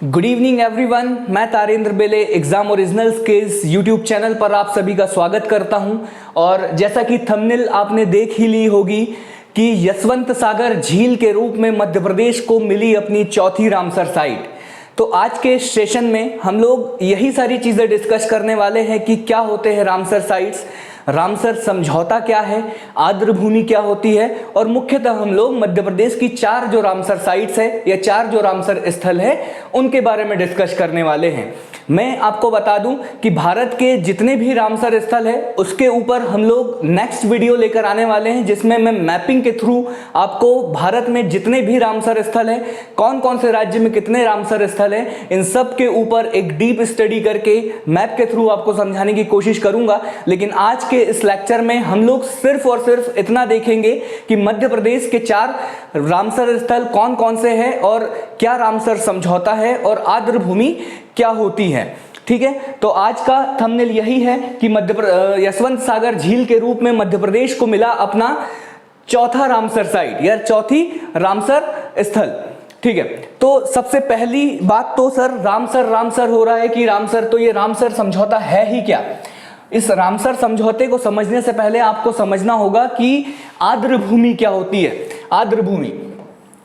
Good evening everyone, मैं तारेंद्र बेले exam originals के इस यूट्यूब चैनल पर आप सभी का स्वागत करता हूं। और जैसा कि थंबनेल आपने देख ही ली होगी कि यशवंत सागर झील के रूप में मध्य प्रदेश को मिली अपनी चौथी रामसर साइट। तो आज के इस सेशन में हम लोग यही सारी चीज़ें डिस्कस करने वाले हैं कि क्या होते हैं रामसर साइट्स, रामसर समझौता क्या है, आर्द्र भूमि क्या होती है, और मुख्यतः हम लोग मध्य प्रदेश की 4 जो रामसर साइट्स है या 4 जो रामसर स्थल है उनके बारे में डिस्कस करने वाले हैं। मैं आपको बता दूं कि भारत के जितने भी रामसर स्थल है उसके ऊपर हम लोग नेक्स्ट वीडियो लेकर आने वाले हैं, जिसमें मैं मैपिंग के थ्रू आपको भारत में जितने भी रामसर स्थल है, कौन कौन से राज्य में कितने रामसर स्थल है, इन सब के ऊपर एक डीप स्टडी करके मैप के थ्रू आपको समझाने की कोशिश करूंगा। लेकिन आज के इस लेक्चर में हम लोग सिर्फ और सिर्फ इतना देखेंगे कि मध्य प्रदेश के 4 रामसर स्थल कौन कौन से हैं और क्या रामसर समझौता है और आर्द्र भूमि क्या होती है। ठीक है, तो आज का थंबनेल यही है कि यशवंत सागर झील के रूप में मध्य प्रदेश को मिला अपना चौथा रामसर साइट या चौथी रामसर स्थल। ठीक है, तो सबसे पहली बात तो सर रामसर हो रहा है कि रामसर, तो ये रामसर समझौता है ही क्या। इस रामसर समझौते को समझने से पहले आपको समझना होगा कि आर्द्र भूमि क्या होती है। आर्द्र भूमि,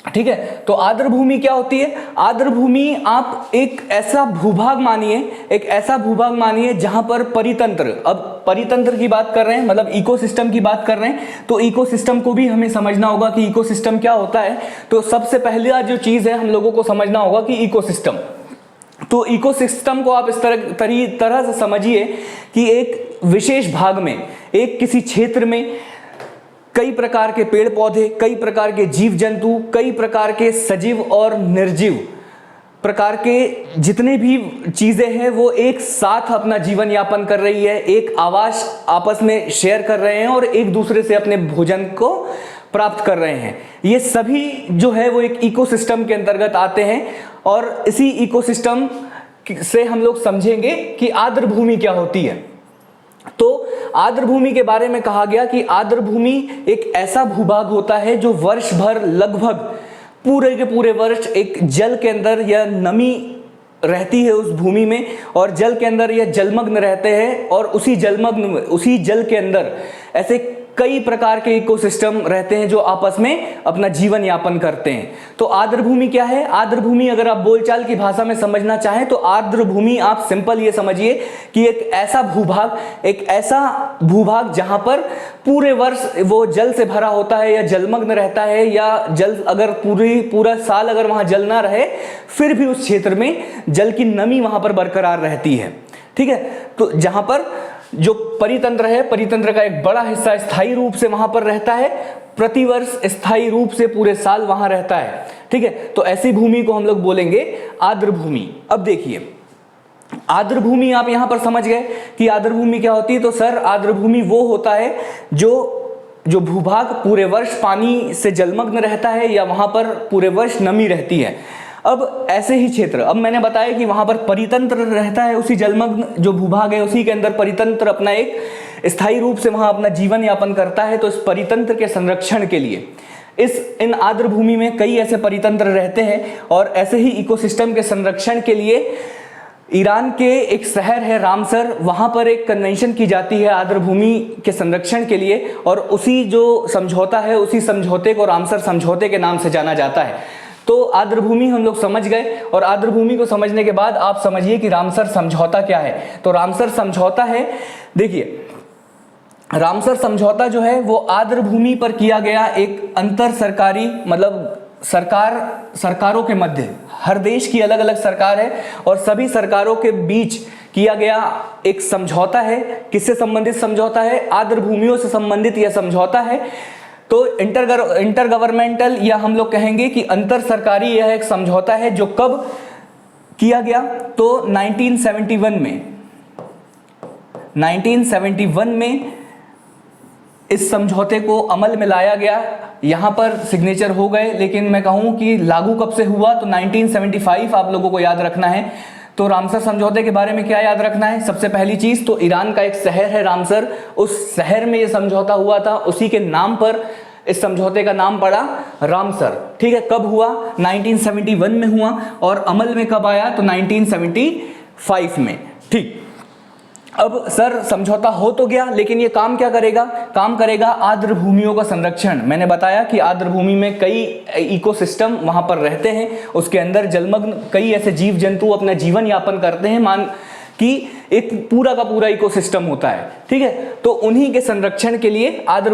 ठीक है, तो आर्द्र भूमि क्या होती है। आर्द्र भूमि आप एक ऐसा भूभाग मानिए जहां पर परितंत्र, अब परितंत्र की बात कर रहे हैं मतलब इकोसिस्टम की बात कर रहे हैं, तो इकोसिस्टम को भी हमें समझना होगा कि इकोसिस्टम क्या होता है। तो सबसे पहला जो चीज है हम लोगों को समझना होगा कि इकोसिस्टम, तो इकोसिस्टम को आप इस तरह से समझिए कि एक विशेष भाग में, एक किसी क्षेत्र में कई प्रकार के पेड़ पौधे, कई प्रकार के जीव जंतु, कई प्रकार के सजीव और निर्जीव प्रकार के जितने भी चीजें हैं वो एक साथ अपना जीवन यापन कर रही है, एक आवास आपस में शेयर कर रहे हैं और एक दूसरे से अपने भोजन को प्राप्त कर रहे हैं। ये सभी जो है वो एक इकोसिस्टम के अंतर्गत आते हैं और इसी इकोसिस्टम से हम लोग समझेंगे कि आर्द्र भूमि क्या होती है। तो आर्द्र भूमि के बारे में कहा गया कि आर्द्र भूमि एक ऐसा भूभाग होता है जो वर्ष भर लगभग पूरे के पूरे वर्ष एक जल के अंदर या नमी रहती है उस भूमि में, और जल के अंदर यह जलमग्न रहते हैं और उसी जल के अंदर ऐसे कई प्रकार के इकोसिस्टम रहते हैं जो आपस में अपना जीवन यापन करते हैं। तो आर्द्र भूमि क्या है। आर्द्र भूमि अगर आप बोलचाल की भाषा में समझना चाहें तो आर्द्र भूमि आप सिंपल ये समझिए कि एक ऐसा भूभाग जहां पर पूरे वर्ष वो जल से भरा होता है या जलमग्न रहता है, या जल अगर पूरा साल अगर वहां जल ना रहे फिर भी उस क्षेत्र में जल की नमी वहां पर बरकरार रहती है। ठीक है, तो जहां पर जो परितंत्र है, परितंत्र का एक बड़ा हिस्सा स्थायी रूप से वहां पर रहता है, प्रतिवर्ष स्थायी रूप से पूरे साल वहां रहता है। ठीक है, तो ऐसी भूमि को हम लोग बोलेंगे आर्द्र भूमि। अब देखिए आर्द्र भूमि आप यहां पर समझ गए कि आर्द्र भूमि क्या होती है। तो सर आर्द्र भूमि वो होता है जो भूभाग पूरे वर्ष पानी से जलमग्न रहता है या वहां पर पूरे वर्ष नमी रहती है। अब ऐसे ही क्षेत्र, अब मैंने बताया कि वहां पर परितंत्र रहता है, उसी जलमग्न जो भूभाग है उसी के अंदर परितंत्र अपना एक स्थायी रूप से वहां अपना जीवन यापन करता है। तो इस परितंत्र के संरक्षण के लिए इन आर्द्र भूमि में कई ऐसे परितंत्र रहते हैं, और ऐसे ही इकोसिस्टम के संरक्षण के लिए ईरान के एक शहर है रामसर, वहां पर एक कन्वेंशन की जाती है आर्द्र भूमि के संरक्षण के लिए, और उसी जो समझौता है उसी समझौते को रामसर समझौते के नाम से जाना जाता है। तो आर्द्र भूमि हम लोग समझ गए, और आर्द्र भूमि को समझने के बाद आप समझिए कि रामसर समझौता क्या है। तो रामसर समझौता है, देखिए रामसर समझौता जो है वो आर्द्र भूमि पर किया गया एक अंतर सरकारी, मतलब सरकारों के मध्य, हर देश की अलग अलग सरकार है और सभी सरकारों के बीच किया गया एक समझौता है। किससे संबंधित समझौता है? आर्द्र भूमियों से संबंधित यह समझौता है। तो इंटर गवर्नमेंटल, या हम लोग कहेंगे कि अंतर सरकारी यह एक समझौता है जो कब किया गया? तो 1971 में इस समझौते को अमल में लाया गया। यहां पर सिग्नेचर हो गए, लेकिन मैं कहूं कि लागू कब से हुआ तो 1975 आप लोगों को याद रखना है। तो रामसर समझौते के बारे में क्या याद रखना है? सबसे पहली चीज तो ईरान का एक शहर है रामसर, उस शहर में यह समझौता हुआ था, उसी के नाम पर इस समझौते का नाम पड़ा रामसर। ठीक है, कब हुआ? 1971 में हुआ और अमल में कब आया? तो 1975 में। ठीक, अब सर समझौता हो तो गया, लेकिन ये काम क्या करेगा? काम करेगा आर्द्र भूमियों का संरक्षण। मैंने बताया कि आर्द्र भूमि में कई इकोसिस्टम वहां पर रहते हैं, उसके अंदर जलमग्न कई ऐसे जीव जंतु अपना जीवन यापन करते हैं, मान कि एक पूरा का पूरा इकोसिस्टम होता है। ठीक है, तो उन्हीं के संरक्षण के लिए आर्द्र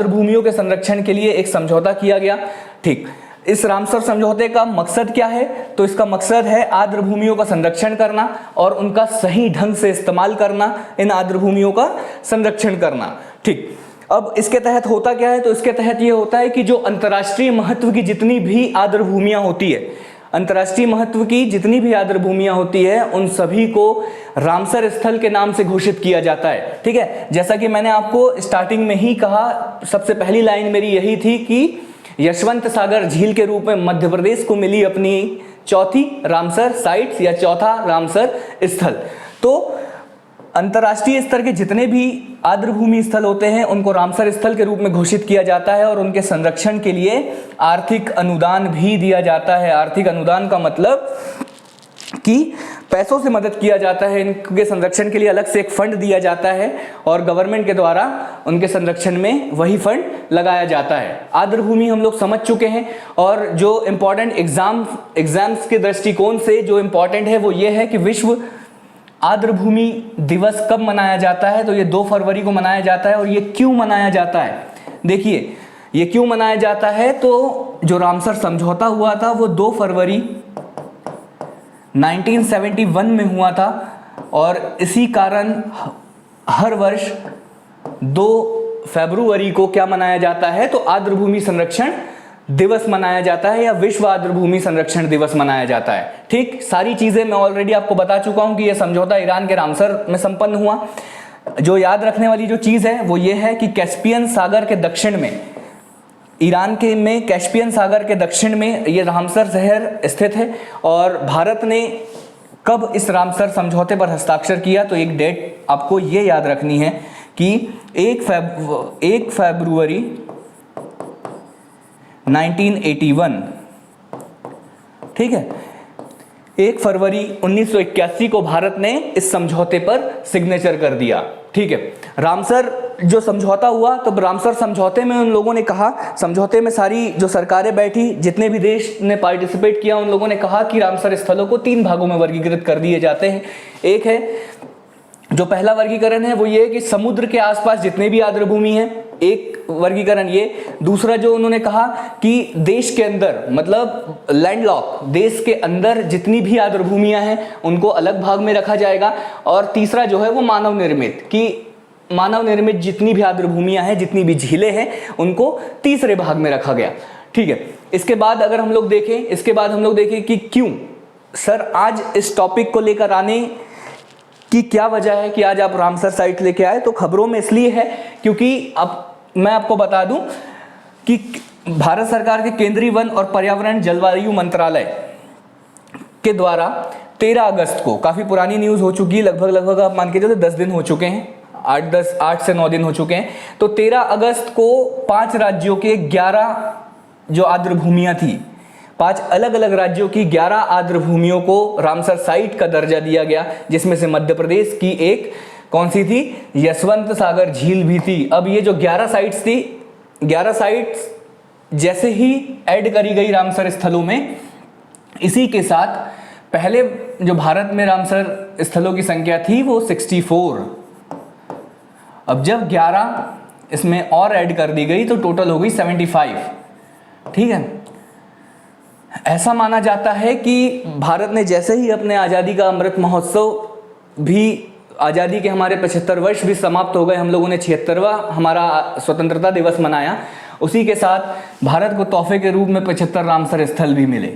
भूमियों के संरक्षण के लिए एक समझौता किया गया। ठीक, इस रामसर समझौते का मकसद क्या है? तो इसका मकसद है आर्द्र भूमियों का संरक्षण करना और उनका सही ढंग से इस्तेमाल करना, इन आर्द्र भूमियों का संरक्षण करना। ठीक, अब इसके तहत होता क्या है? तो इसके तहत ये होता है कि जो अंतर्राष्ट्रीय महत्व की जितनी भी आर्द्र भूमियां होती है, अंतर्राष्ट्रीय महत्व की जितनी भी आर्द्र भूमियां होती है, उन सभी को रामसर स्थल के नाम से घोषित किया जाता है। ठीक है, जैसा कि मैंने आपको स्टार्टिंग में ही कहा, सबसे पहली लाइन मेरी यही थी कि यशवंत सागर झील के रूप में मध्य प्रदेश को मिली अपनी चौथी रामसर साइट्स या चौथा रामसर स्थल। तो अंतर्राष्ट्रीय स्तर के जितने भी आर्द्र भूमि स्थल होते हैं उनको रामसर स्थल के रूप में घोषित किया जाता है और उनके संरक्षण के लिए आर्थिक अनुदान भी दिया जाता है। आर्थिक अनुदान का मतलब कि पैसों से मदद किया जाता है, इनके संरक्षण के लिए अलग से एक फंड दिया जाता है और गवर्नमेंट के द्वारा उनके संरक्षण में वही फंड लगाया जाता है। आर्द्र भूमि हम लोग समझ चुके हैं और जो इम्पोर्टेंट एग्जाम्स के दृष्टिकोण से जो इम्पोर्टेंट है वो ये है कि विश्व आर्द्र भूमि दिवस कब मनाया जाता है? तो ये 2 फरवरी को मनाया जाता है। और ये क्यों मनाया जाता है? देखिए, ये क्यों मनाया जाता है? तो जो रामसर समझौता हुआ था वो 2 फरवरी 1971 में हुआ था और इसी कारण हर वर्ष 2 फरवरी को क्या मनाया जाता है? तो आर्द्र भूमि संरक्षण दिवस मनाया जाता है या विश्व आर्द्र भूमि संरक्षण दिवस मनाया जाता है। ठीक, सारी चीजें मैं ऑलरेडी आपको बता चुका हूं कि यह समझौता ईरान के रामसर में संपन्न हुआ। जो याद रखने वाली जो चीज है वो ये है कि कैस्पियन सागर के दक्षिण में, ईरान के में कैस्पियन सागर के दक्षिण में ये रामसर शहर स्थित है। और भारत ने कब इस रामसर समझौते पर हस्ताक्षर किया? तो एक डेट आपको ये याद रखनी है कि 1 फरवरी 1981। ठीक है, 1 फरवरी 1981 को भारत ने इस समझौते पर सिग्नेचर कर दिया। ठीक है, रामसर जो समझौता हुआ, तो रामसर समझौते में उन लोगों ने कहा, समझौते में सारी जो सरकारें बैठी, जितने भी देश ने पार्टिसिपेट किया, उन लोगों ने कहा कि रामसर स्थलों को 3 भागों में वर्गीकृत कर दिए जाते हैं। एक है, जो पहला वर्गीकरण है वो ये है कि समुद्र के आसपास जितने भी आर्द्र भूमि है, एक वर्गीकरण ये। दूसरा जो उन्होंने कहा कि देश के अंदर, मतलब लैंडलॉक, देश के अंदर जितनी भी आर्द्र भूमियां हैं उनको अलग भाग में रखा जाएगा। और तीसरा जो है वो मानव निर्मित, कि मानव निर्मित जितनी भी आर्द्र भूमियां हैं, जितनी भी झीलें हैं, उनको तीसरे भाग में रखा गया। ठीक है, इसके बाद अगर हम लोग देखें कि क्यों सर आज इस टॉपिक को लेकर आने की क्या वजह है कि आज आप रामसर साइट लेके आए? तो खबरों में इसलिए है क्योंकि अब मैं आपको बता दूं कि भारत सरकार के केंद्रीय वन और पर्यावरण जलवायु मंत्रालय के द्वारा 13 अगस्त को, काफी पुरानी न्यूज हो चुकी है, लगभग आप मान के चलो 10 दिन हो चुके हैं, 8 से 9 दिन हो चुके हैं। तो 13 अगस्त को 5 राज्यों के 11 जो आर्द्र भूमियां थी, 5 अलग अलग राज्यों की 11 आर्द्र भूमियों को रामसर साइट का दर्जा दिया गया, जिसमें से मध्य प्रदेश की एक कौन सी थी? यशवंत सागर झील भी थी। अब ये जो 11 साइट्स थी, 11 साइट्स जैसे ही ऐड करी गई रामसर स्थलों में, इसी के साथ पहले जो भारत में रामसर स्थलों की संख्या थी वो 64। अब जब 11 इसमें और ऐड कर दी गई तो टोटल हो गई 75। ठीक है, ऐसा माना जाता है कि भारत ने जैसे ही अपने आज़ादी का अमृत महोत्सव भी, आज़ादी के हमारे 75 वर्ष भी समाप्त हो गए, हम लोगों ने 76वां हमारा स्वतंत्रता दिवस मनाया, उसी के साथ भारत को तोहफे के रूप में 75 रामसर स्थल भी मिले।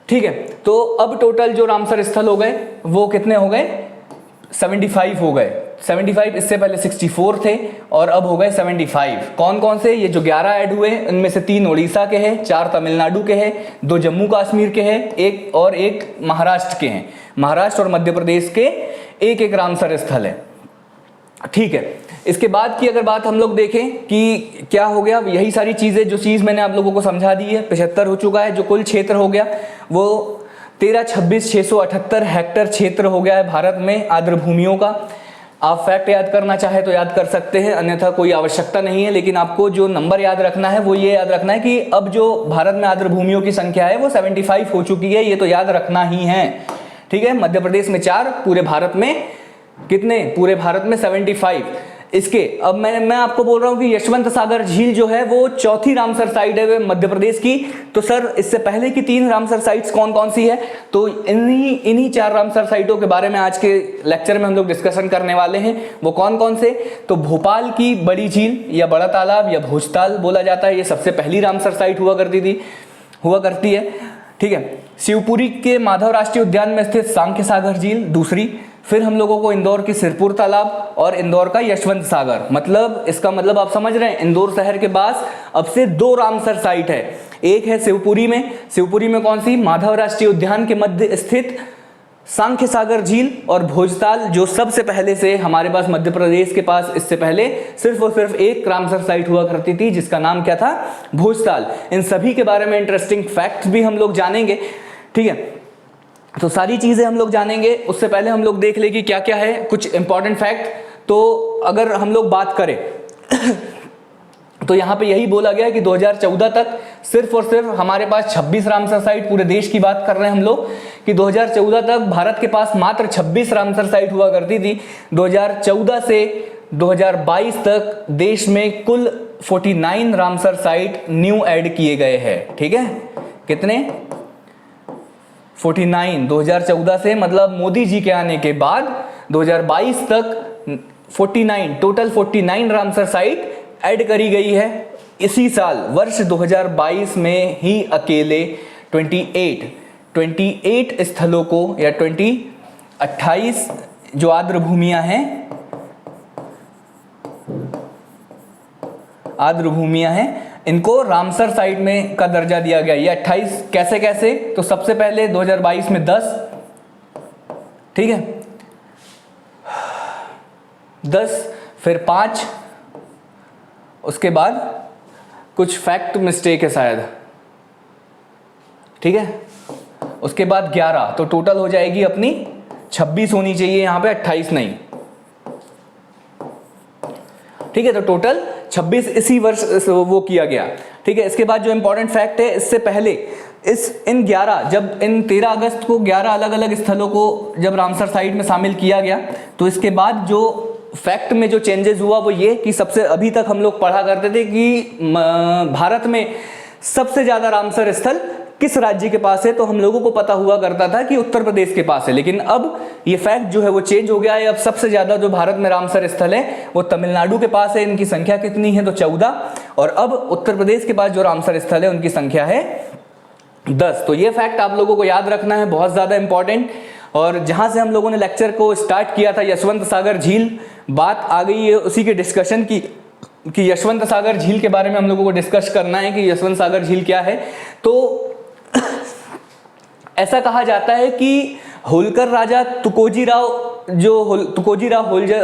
ठीक है, तो अब टोटल जो रामसर स्थल हो गए वो कितने हो गए? 75 हो गए। 75, इससे पहले 64 थे और अब हो गए 75। कौन कौन से? ये जो 11 ऐड हुए इनमें से 3 उड़ीसा के हैं, 4 तमिलनाडु के हैं, 2 जम्मू कश्मीर के हैं, एक महाराष्ट्र के हैं। महाराष्ट्र और मध्य प्रदेश के एक रामसर स्थल है। ठीक है, इसके बाद की अगर बात हम लोग देखें कि क्या हो गया, यही सारी चीज़ें, जो चीज़ मैंने आप लोगों को समझा दी है, 75 हो चुका है। जो कुल क्षेत्र हो गया वो 13,26,678 हेक्टर क्षेत्र हो गया है भारत में आर्द्र भूमियों का। आप फैक्ट याद करना चाहे तो याद कर सकते हैं, अन्यथा कोई आवश्यकता नहीं है। लेकिन आपको जो नंबर याद रखना है वो ये याद रखना है कि अब जो भारत में आर्द्र भूमियों की संख्या है वो 75 हो चुकी है, ये तो याद रखना ही है। ठीक है, मध्य प्रदेश में 4, पूरे भारत में कितने, पूरे भारत में 75। इसके अब मैं आपको बोल रहा हूं कि यशवंत सागर झील जो है वो चौथी रामसर साइट है मध्य प्रदेश की। तो सर इससे पहले की 3 रामसर साइट्स कौन कौन सी है, तो इन्हीं 4 रामसर साइटों के बारे में आज के लेक्चर में हम लोग डिस्कशन करने वाले हैं। वो कौन कौन से, तो भोपाल की बड़ी झील या बड़ा तालाब या भोजताल बोला जाता है, ये सबसे पहली रामसर साइट हुआ करती है। ठीक है, शिवपुरी के माधव राष्ट्रीय उद्यान में स्थित सांख्य सागर झील दूसरी। फिर हम लोगों को इंदौर की सिरपुर तालाब और इंदौर का यशवंत सागर, मतलब इसका मतलब आप समझ रहे हैं, इंदौर शहर के पास अब से 2 रामसर साइट है। एक है शिवपुरी में कौन सी, माधव राष्ट्रीय उद्यान के मध्य स्थित सांख्य सागर झील, और भोजताल जो सबसे पहले से हमारे पास मध्य प्रदेश के पास इससे पहले सिर्फ और सिर्फ एक रामसर साइट हुआ करती थी जिसका नाम क्या था, भोजताल। इन सभी के बारे में इंटरेस्टिंग फैक्ट्स भी हम लोग जानेंगे। ठीक है, तो सारी चीजें हम लोग जानेंगे। उससे पहले हम लोग देख ले कि क्या क्या है कुछ इंपॉर्टेंट फैक्ट। तो अगर हम लोग बात करें तो यहाँ पे यही बोला गया कि 2014 तक सिर्फ और सिर्फ हमारे पास 26 रामसर साइट, पूरे देश की बात कर रहे हैं हम लोग कि 2014 तक भारत के पास मात्र 26 रामसर साइट हुआ करती थी। 2014 से 2022 तक देश में कुल 49 रामसर साइट न्यू ऐड किए गए हैं। ठीक है, कितने, 49। 2014 से मतलब मोदी जी के आने के बाद 2022 तक 49, टोटल 49 रामसर साइट ऐड करी गई है। इसी साल वर्ष 2022 में ही अकेले 28 स्थलों को या 28 जो आर्द्र भूमियां हैं इनको रामसर साइट में का दर्जा दिया गया। ये 28 कैसे कैसे, तो सबसे पहले 2022 में 10, ठीक है, 10, फिर 5, उसके बाद कुछ फैक्ट मिस्टेक है शायद, ठीक है, उसके बाद 11, तो टोटल हो जाएगी अपनी 26 होनी चाहिए, यहां पे 28 नहीं। ठीक है, तो टोटल 26 इसी वर्ष वो किया गया। ठीक है, इसके बाद जो इंपॉर्टेंट फैक्ट है, इससे पहले इन 13 अगस्त को 11 अलग अलग स्थलों को जब रामसर साइट में शामिल किया गया, तो इसके बाद जो फैक्ट में जो चेंजेस हुआ वो ये कि सबसे अभी तक हम लोग पढ़ा करते थे कि भारत में सबसे ज्यादा रामसर स्थल किस राज्य के पास है, तो हम लोगों को पता हुआ करता था कि उत्तर प्रदेश के पास है। लेकिन अब ये फैक्ट जो है वो चेंज हो गया है। अब सबसे ज्यादा जो भारत में रामसर स्थल है वो तमिलनाडु के पास है। इनकी संख्या कितनी है, तो 14, और अब उत्तर प्रदेश के पास जो रामसर स्थल है उनकी संख्या है 10। तो ये फैक्ट आप लोगों को याद रखना है, बहुत ज्यादा इंपॉर्टेंट। और जहां से हम लोगों ने लेक्चर को स्टार्ट किया था, यशवंत सागर झील, बात आ गई है उसी के डिस्कशन की कि यशवंत सागर झील के बारे में हम लोगों को डिस्कस करना है कि यशवंत सागर झील क्या है। तो ऐसा कहा जाता है कि होलकर राजा तुकोजीराव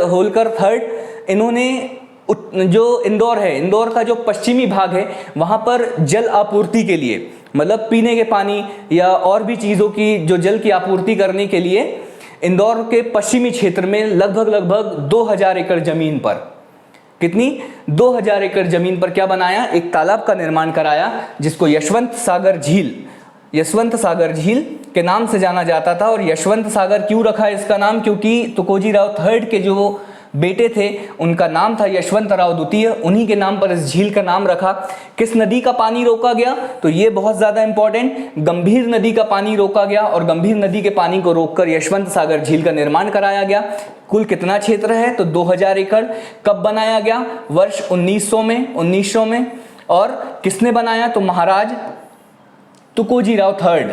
होलकर थर्ड, इन्होंने जो इंदौर का जो पश्चिमी भाग है वहां पर जल आपूर्ति के लिए, मतलब पीने के पानी या और भी चीजों की जो जल की आपूर्ति करने के लिए इंदौर के पश्चिमी क्षेत्र में लगभग 2000 एकड़ जमीन पर, कितनी, 2000 एकड़ जमीन पर क्या बनाया, एक तालाब का निर्माण कराया जिसको यशवंत सागर झील के नाम से जाना जाता था। और यशवंत सागर क्यों रखा इसका नाम, क्योंकि तुकोजीराव थर्ड के जो बेटे थे उनका नाम था यशवंत राव द्वितीय, उन्हीं के नाम पर इस झील का नाम रखा। किस नदी का पानी रोका गया, तो ये बहुत ज्यादा इंपॉर्टेंट, गंभीर नदी का पानी रोका गया और गंभीर नदी के पानी को रोककर यशवंत सागर झील का निर्माण कराया गया। कुल कितना क्षेत्र है, तो 2000 एकड़। कब बनाया गया, वर्ष 1900 में। और किसने बनाया, तो महाराज तुकोजीराव थर्ड।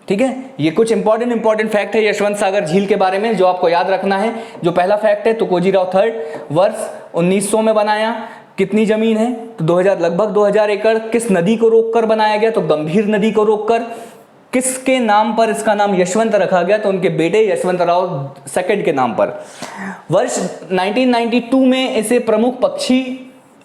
ठीक है, ये कुछ इंपॉर्टेंट फैक्ट है यशवंत सागर झील के बारे में जो आपको याद रखना है। जो पहला फैक्ट है, तुकोजीराव थर्ड वर्ष 1900 में बनाया। कितनी जमीन है, तो लगभग 2000 एकड़। किस नदी को रोककर बनाया गया, तो गंभीर नदी को रोककर। किसके नाम पर इसका नाम यशवंत रखा गया? तो उनके बेटे यशवंतराव सेकंड के नाम पर। वर्ष 1992 में इसे प्रमुख पक्षी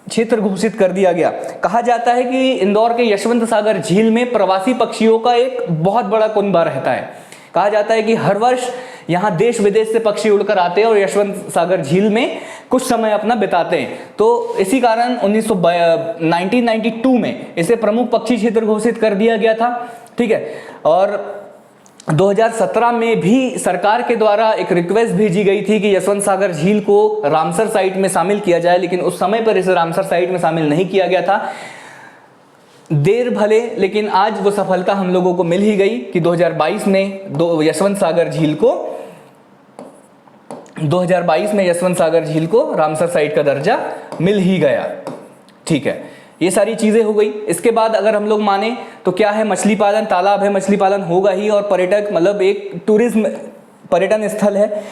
क्षेत्र घोषित कर दिया गया। कहा जाता है कि इंदौर के यशवंत सागर झील में प्रवासी पक्षियों का एक बहुत बड़ा कुनबा रहता है। कहा जाता है कि हर वर्ष यहाँ देश विदेश से पक्षी उड़कर आते हैं और यशवंत सागर झील में कुछ समय अपना बिताते हैं। तो इसी कारण 1992 में इसे प्रमुख पक्षी क्षेत्र घोषित कर दिया गया था। ठीक है, और 2017 में भी सरकार के द्वारा एक रिक्वेस्ट भेजी गई थी कि यशवंत सागर झील को रामसर साइट में शामिल किया जाए, लेकिन उस समय पर इसे रामसर साइट में शामिल नहीं किया गया था। देर भले लेकिन आज वो सफलता हम लोगों को मिल ही गई कि 2022 में यशवंत सागर झील को रामसर साइट का दर्जा मिल ही गया। ठीक है, ये सारी चीजें हो गई। इसके बाद अगर हम लोग माने तो क्या है, मछली पालन, तालाब है, मछली पालन होगा ही, और पर्यटक मतलब एक टूरिज्म पर्यटन स्थल है,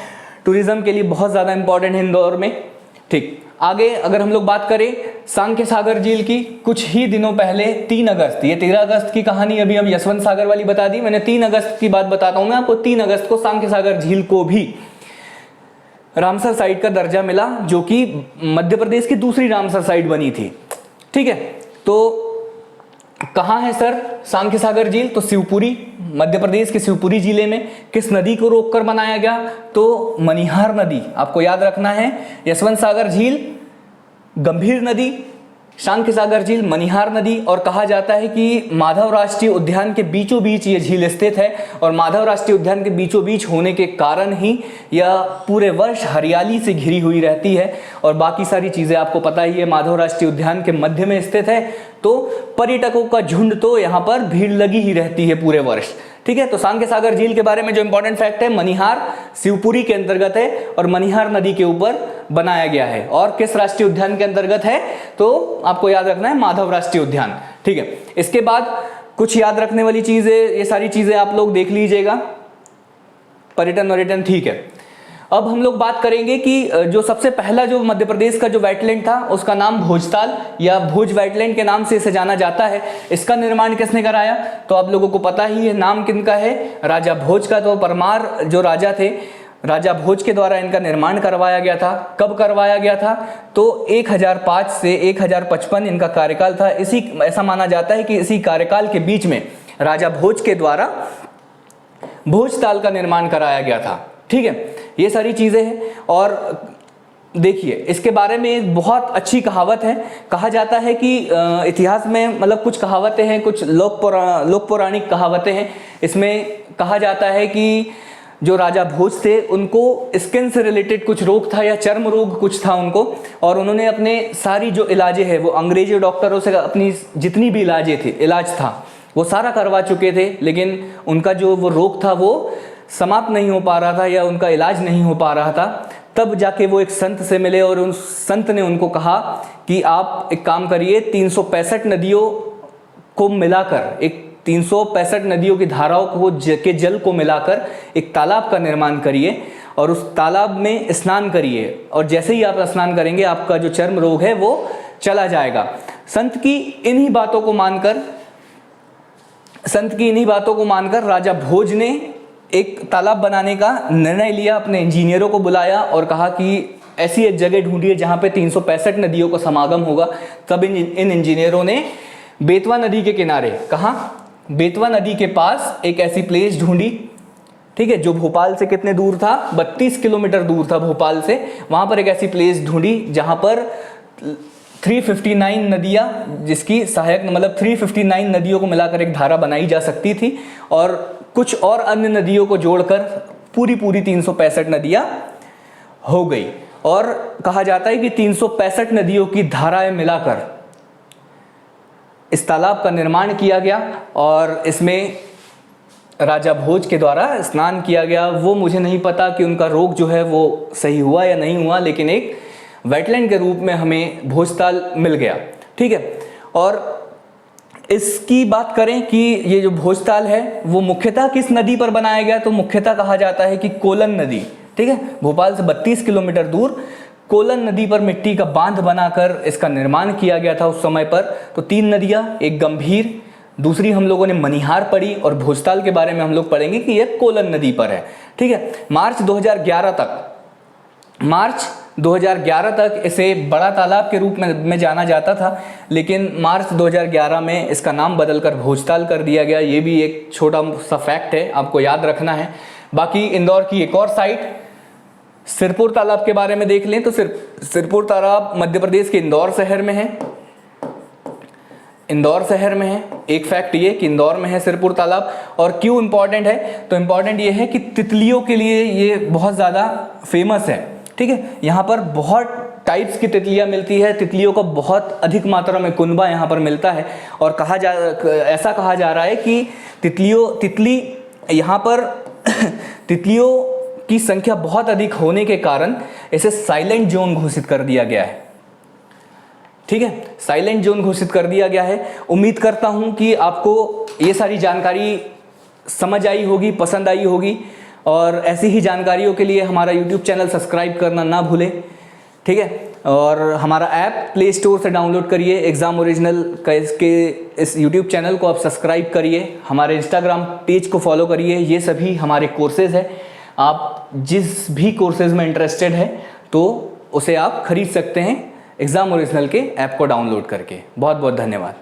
टूरिज्म के लिए बहुत ज्यादा इंपॉर्टेंट है इंदौर में। ठीक, आगे अगर हम लोग बात करें सांख्य सागर झील की, कुछ ही दिनों पहले 3 अगस्त, ये 13 अगस्त की कहानी अभी हम यशवंत सागर वाली बता दी, मैंने 3 अगस्त की बात बताता हूं मैं आपको। 3 अगस्त को सांख्य सागर झील को भी रामसर साइट का दर्जा मिला, जो कि मध्य प्रदेश की दूसरी रामसर साइट बनी थी। ठीक है, तो कहाँ है सर सांख्य सागर झील? तो शिवपुरी, मध्य प्रदेश के शिवपुरी जिले में। किस नदी को रोककर बनाया गया? तो मनिहार नदी, आपको याद रखना है। यशवंत सागर झील गंभीर नदी, सांख्य सागर झील मनिहार नदी। और कहा जाता है कि माधव राष्ट्रीय उद्यान के बीचों बीच ये झील स्थित है, और माधव राष्ट्रीय उद्यान के बीचों बीच होने के कारण ही यह पूरे वर्ष हरियाली से घिरी हुई रहती है। और बाकी सारी चीजें आपको पता ही है, माधव राष्ट्रीय उद्यान के मध्य में स्थित है, तो पर्यटकों का झुंड तो यहाँ पर भीड़ लगी ही रहती है पूरे वर्ष। ठीक है, तो सांख्य सागर झील के बारे में जो इंपॉर्टेंट फैक्ट है, मनिहार शिवपुरी के अंतर्गत है और मनिहार नदी के ऊपर बनाया गया है। और किस राष्ट्रीय उद्यान के अंतर्गत है? तो आपको याद रखना है माधव राष्ट्रीय उद्यान। ठीक है, इसके बाद कुछ याद रखने वाली चीजें, ये सारी चीजें आप लोग देख लीजिएगा, पर्यटन। ठीक है, अब हम लोग बात करेंगे कि जो सबसे पहला जो मध्य प्रदेश का जो वेटलैंड था उसका नाम भोजताल या भोज वेटलैंड के नाम से इसे जाना जाता है। इसका निर्माण किसने कराया? तो आप लोगों को पता ही है, नाम किनका है? राजा भोज का। तो परमार जो राजा थे, राजा भोज के द्वारा इनका निर्माण करवाया गया था। कब करवाया गया था? तो 1005 से 1055 इनका कार्यकाल था। ऐसा माना जाता है कि इसी कार्यकाल के बीच में राजा भोज के द्वारा भोजताल का निर्माण कराया गया था। ठीक है, ये सारी चीजें हैं। और देखिए, इसके बारे में एक बहुत अच्छी कहावत है। कहा जाता है कि इतिहास में मतलब कुछ कहावतें हैं, कुछ लोक पौराणिक कहावतें हैं। इसमें कहा जाता है कि जो राजा भोज थे उनको स्किन से रिलेटेड कुछ रोग था या चर्म रोग कुछ था उनको, और उन्होंने अपने सारी जो इलाजें हैं वो अंग्रेजी डॉक्टरों से अपनी जितनी भी इलाज था वो सारा करवा चुके थे, लेकिन उनका जो वो रोग था वो समाप्त नहीं हो पा रहा था या उनका इलाज नहीं हो पा रहा था। तब जाके वो एक संत से मिले और उन संत ने उनको कहा कि आप एक काम करिए, 365 नदियों को मिलाकर, एक 365 नदियों की धाराओं को के जल को मिलाकर एक तालाब का निर्माण करिए और उस तालाब में स्नान करिए, और जैसे ही आप स्नान करेंगे आपका जो चर्म रोग है वो चला जाएगा। संत की इन्हीं बातों को मानकर राजा भोज ने एक तालाब बनाने का निर्णय लिया, अपने इंजीनियरों को बुलाया और कहा कि ऐसी एक जगह ढूंढिए जहां पे 365 नदियों का समागम होगा। तब इन इंजीनियरों ने बेतवा नदी के किनारे, कहाँ? बेतवा नदी के पास एक ऐसी प्लेस ढूंढी, ठीक है, जो भोपाल से कितने दूर था? 32 किलोमीटर दूर था भोपाल से। वहां पर एक ऐसी प्लेस ढूंढी जहां पर 359 नदियां, जिसकी सहायक मतलब 359 नदियों को मिलाकर एक धारा बनाई जा सकती थी, और कुछ और अन्य नदियों को जोड़कर पूरी 365 नदियां हो गई। और कहा जाता है कि 365 नदियों की धाराएं मिलाकर इस तालाब का निर्माण किया गया और इसमें राजा भोज के द्वारा स्नान किया गया। वो मुझे नहीं पता कि उनका रोग जो है वो सही हुआ या नहीं हुआ, लेकिन एक वेटलैंड के रूप में हमें भोजताल मिल गया। ठीक है, और इसकी बात करें कि ये जो भोजताल है वो मुख्यतः किस नदी पर बनाया गया, तो मुख्यतः कहा जाता है कि कोलन नदी। ठीक है, भोपाल से 32 किलोमीटर दूर कोलन नदी पर मिट्टी का बांध बनाकर इसका निर्माण किया गया था उस समय पर। तो 3 नदियां, एक गंभीर, दूसरी हम लोगों ने मनिहार पढ़ी और भोजताल के बारे में हम लोग पढ़ेंगे कि यह कोलन नदी पर है। ठीक है, मार्च 2011 तक इसे बड़ा तालाब के रूप में जाना जाता था, लेकिन मार्च 2011 में इसका नाम बदलकर भोजताल कर दिया गया। ये भी एक छोटा सा फैक्ट है, आपको याद रखना है। बाकी इंदौर की एक और साइट सिरपुर तालाब के बारे में देख लें तो सिरपुर तालाब मध्य प्रदेश के इंदौर शहर में है। इंदौर शहर में है। एक फैक्ट ये कि इंदौर में है सिरपुर तालाब। और क्यों इंपॉर्टेंट है, तो इंपॉर्टेंट ये है कि तितलियों के लिए ये बहुत ज़्यादा फेमस है। ठीक है, यहाँ पर बहुत टाइप्स की तितलियाँ मिलती है, तितलियों का बहुत अधिक मात्रा में कुनबा यहाँ पर मिलता है। और ऐसा कहा जा रहा है कि तितली यहाँ पर तितलियों की संख्या बहुत अधिक होने के कारण इसे साइलेंट जोन घोषित कर दिया गया है। ठीक है, साइलेंट जोन घोषित कर दिया गया है। उम्मीद करता हूं कि आपको ये सारी जानकारी समझ आई होगी, पसंद आई होगी, और ऐसी ही जानकारियों के लिए हमारा YouTube चैनल सब्सक्राइब करना ना भूलें। ठीक है, और हमारा ऐप प्ले स्टोर से डाउनलोड करिए, एग्ज़ाम ओरिजिनल का इस YouTube चैनल को आप सब्सक्राइब करिए, हमारे इंस्टाग्राम पेज को फॉलो करिए। ये सभी हमारे कोर्सेज़ हैं। आप जिस भी कोर्सेज़ में इंटरेस्टेड है तो उसे आप खरीद सकते हैं एग्ज़ाम ओरिजिनल के ऐप को डाउनलोड करके। बहुत बहुत धन्यवाद।